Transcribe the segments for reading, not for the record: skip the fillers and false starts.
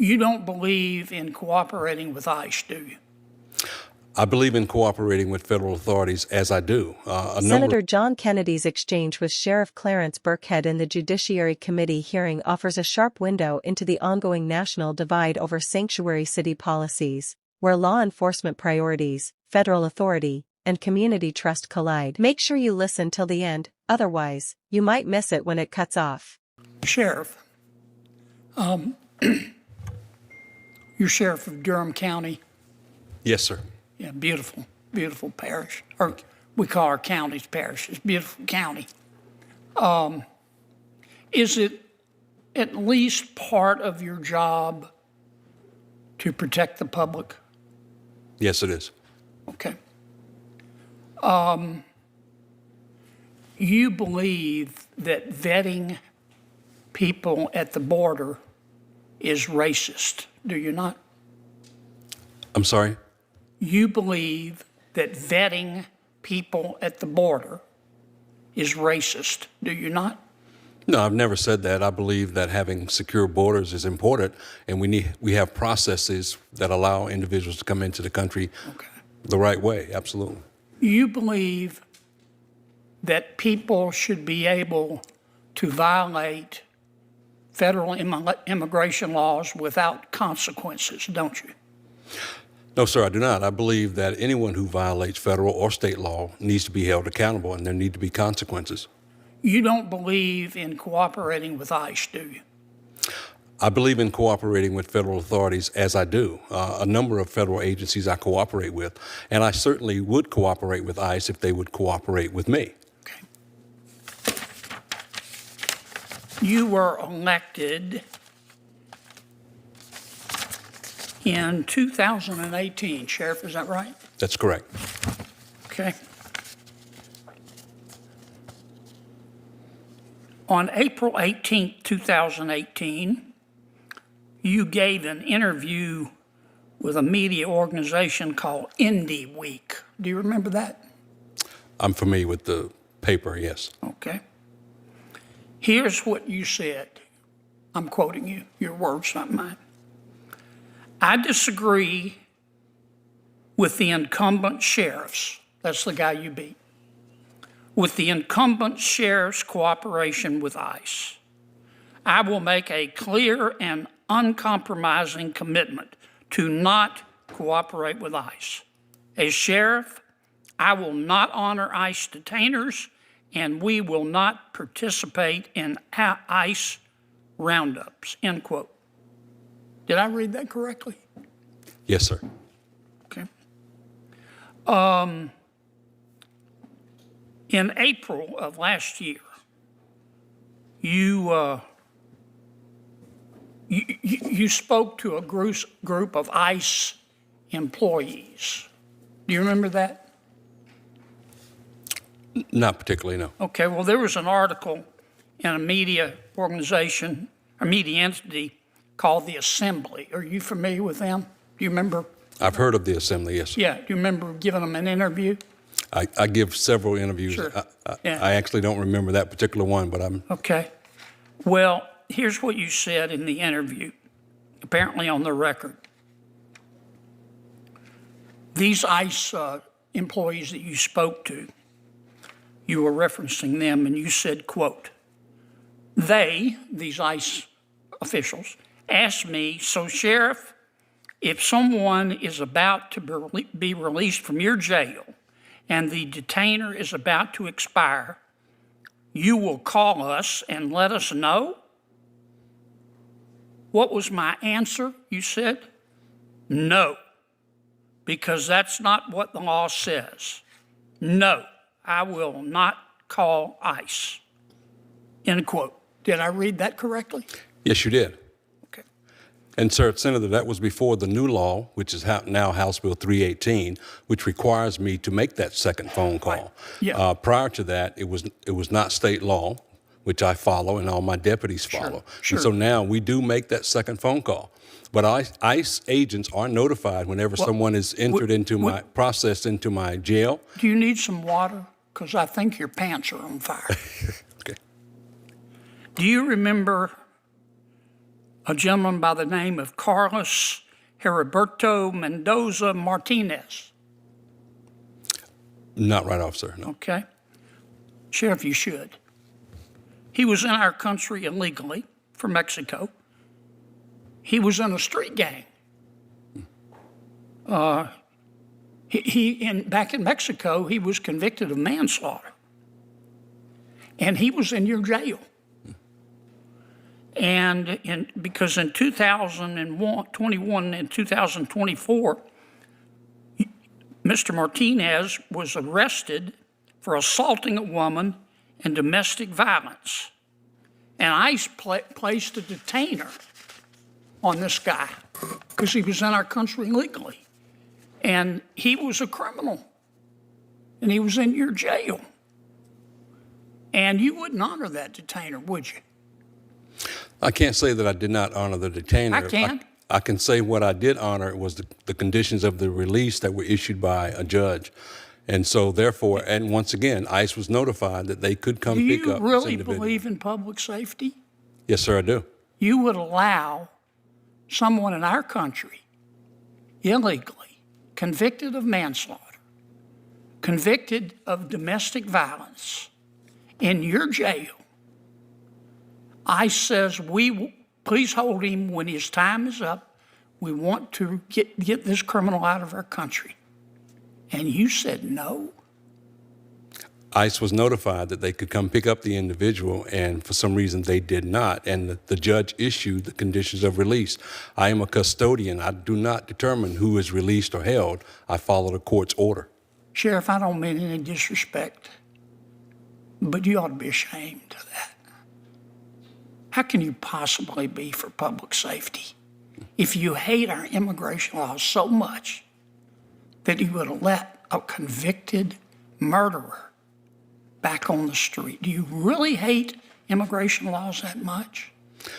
You don't believe in cooperating with ICE, do you? I believe in cooperating with federal authorities, as I do. Senator John Kennedy's exchange with Sheriff Clarence Birkhead in the Judiciary Committee hearing offers a sharp window into the ongoing national divide over sanctuary city policies, where law enforcement priorities, federal authority, and community trust collide. Make sure you listen till the end, otherwise, you might miss it when it cuts off. Sheriff, you're Sheriff of Durham County. Yes, sir. Yeah, beautiful, beautiful parish. Or we call our counties parishes, beautiful county. Is it at least part of your job to protect the public? Yes, it is. Okay. You believe that vetting people at the border is racist, do you not? I'm sorry? You believe that vetting people at the border is racist, do you not? No, I've never said that. I believe that having secure borders is important, and we have processes that allow individuals to come into the country the right way. Absolutely. You believe that people should be able to violate federal immigration laws without consequences, don't you? No, sir, I do not. I believe that anyone who violates federal or state law needs to be held accountable, and there need to be consequences. You don't believe in cooperating with ICE, do you? I believe in cooperating with federal authorities, as I do. A number of federal agencies I cooperate with, and I certainly would cooperate with ICE if they would cooperate with me. Okay. You were elected in 2018, Sheriff, is that right? That's correct. Okay. On April 18, 2018, you gave an interview with a media organization called Indie Week. Do you remember that? I'm familiar with the paper, yes. Okay. Here's what you said. I'm quoting you, your words, not mine. I disagree with the incumbent sheriffs, that's the guy you beat, with the incumbent sheriff's cooperation with ICE. I will make a clear and uncompromising commitment to not cooperate with ICE. As sheriff, I will not honor ICE detainers, and we will not participate in ICE roundups, end quote. Did I read that correctly? Yes, sir. Okay. In April of last year, you spoke to a group of ICE employees. Do you remember that? Not particularly, no. Okay, well, there was an article in a media organization, a media entity called the Assembly. Are you familiar with them? Do you remember? I've heard of the Assembly, yes, sir. Yeah, do you remember giving them an interview? I give several interviews. Sure. I actually don't remember that particular one, but I'm... Okay. Well, here's what you said in the interview, apparently on the record. These ICE employees that you spoke to, you were referencing them, and you said, quote, they, these ICE officials, asked me, so Sheriff, if someone is about to be released from your jail and the detainer is about to expire, you will call us and let us know? What was my answer? You said, no, because that's not what the law says. No, I will not call ICE, end quote. Did I read that correctly? Yes, you did. Okay. And, sir, Senator, that was before the new law, which is now House Bill 318, which requires me to make that second phone call. Right. Yeah. Prior to that, it was not state law, which I follow and all my deputies follow. Sure. And so now we do make that second phone call. But ICE agents are notified whenever someone is entered processed into my jail. Do you need some water? Because I think your pants are on fire. Okay. Do you remember a gentleman by the name of Carlos Heriberto Mendoza Martinez. Not right off, sir, no. Okay? Sheriff, you should. He was in our country illegally from Mexico. He was in a street gang. Back in Mexico, he was convicted of manslaughter. And he was in your jail. And because in 2021 and 2024, Mr. Martinez was arrested for assaulting a woman and domestic violence. And ICE placed a detainer on this guy because he was in our country illegally. And he was a criminal. And he was in your jail. And you wouldn't honor that detainer, would you? I can't say that I did not honor the detainer. I can. I can say what I did honor was the conditions of the release that were issued by a judge. And so therefore, and once again, ICE was notified that they could come pick up this Do you really individual. believe in public safety? Yes, sir, I do. You would allow someone in our country, illegally, convicted of manslaughter, convicted of domestic violence, in your jail. ICE says, please hold him when his time is up. We want to get this criminal out of our country. And you said no. ICE was notified that they could come pick up the individual, and for some reason they did not. And the judge issued the conditions of release. I am a custodian. I do not determine who is released or held. I follow the court's order. Sheriff, I don't mean any disrespect, but you ought to be ashamed of that. How can you possibly be for public safety if you hate our immigration laws so much that you would let a convicted murderer back on the street? Do you really hate immigration laws that much?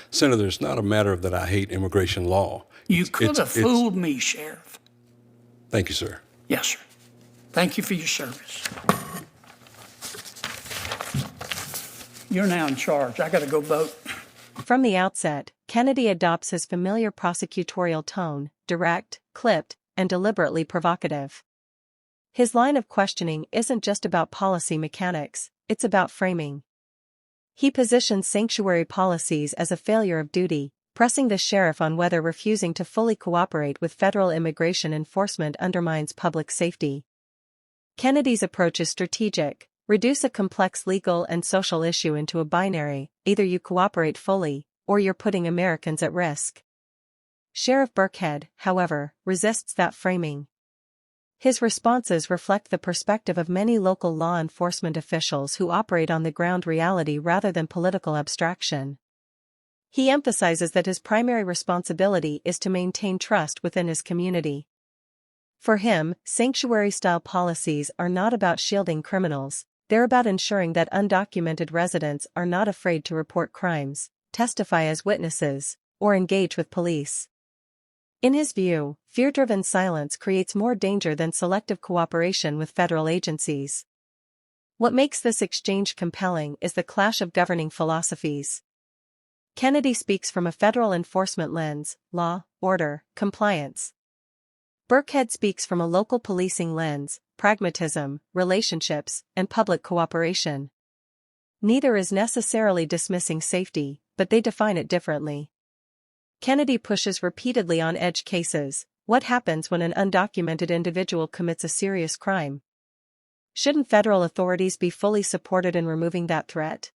Senator, it's not a matter of that I hate immigration law. You could have fooled me, Sheriff. Thank you, sir. Yes, sir. Thank you for your service. You're now in charge. I got to go vote. From the outset, Kennedy adopts his familiar prosecutorial tone, direct, clipped, and deliberately provocative. His line of questioning isn't just about policy mechanics, it's about framing. He positions sanctuary policies as a failure of duty, pressing the sheriff on whether refusing to fully cooperate with federal immigration enforcement undermines public safety. Kennedy's approach is strategic. Reduce a complex legal and social issue into a binary: either you cooperate fully, or you're putting Americans at risk. Sheriff Birkhead, however, resists that framing. His responses reflect the perspective of many local law enforcement officials who operate on the ground reality rather than political abstraction. He emphasizes that his primary responsibility is to maintain trust within his community. For him, sanctuary-style policies are not about shielding criminals. They're about ensuring that undocumented residents are not afraid to report crimes, testify as witnesses, or engage with police. In his view, fear-driven silence creates more danger than selective cooperation with federal agencies. What makes this exchange compelling is the clash of governing philosophies. Kennedy speaks from a federal enforcement lens: law, order, compliance. Birkhead speaks from a local policing lens: pragmatism, relationships, and public cooperation. Neither is necessarily dismissing safety, but they define it differently. Kennedy pushes repeatedly on edge cases. What happens when an undocumented individual commits a serious crime? Shouldn't federal authorities be fully supported in removing that threat?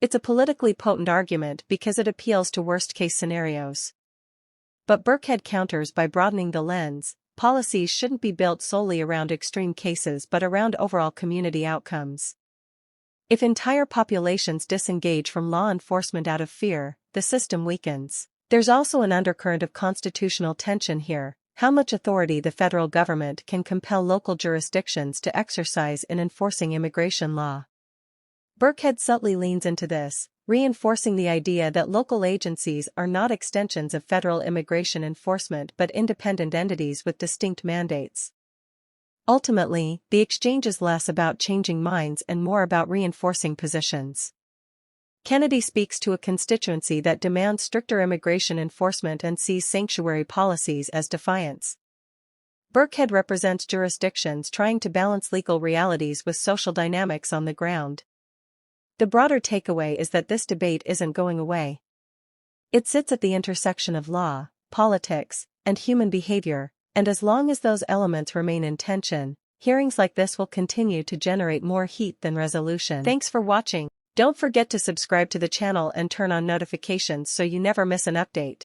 It's a politically potent argument because it appeals to worst-case scenarios. But Birkhead counters by broadening the lens. Policies shouldn't be built solely around extreme cases but around overall community outcomes. If entire populations disengage from law enforcement out of fear, the system weakens. There's also an undercurrent of constitutional tension here: how much authority the federal government can compel local jurisdictions to exercise in enforcing immigration law. Birkhead subtly leans into this, reinforcing the idea that local agencies are not extensions of federal immigration enforcement but independent entities with distinct mandates. Ultimately, the exchange is less about changing minds and more about reinforcing positions. Kennedy speaks to a constituency that demands stricter immigration enforcement and sees sanctuary policies as defiance. Birkhead represents jurisdictions trying to balance legal realities with social dynamics on the ground. The broader takeaway is that this debate isn't going away. It sits at the intersection of law, politics, and human behavior, and as long as those elements remain in tension, hearings like this will continue to generate more heat than resolution. Thanks for watching. Don't forget to subscribe to the channel and turn on notifications so you never miss an update.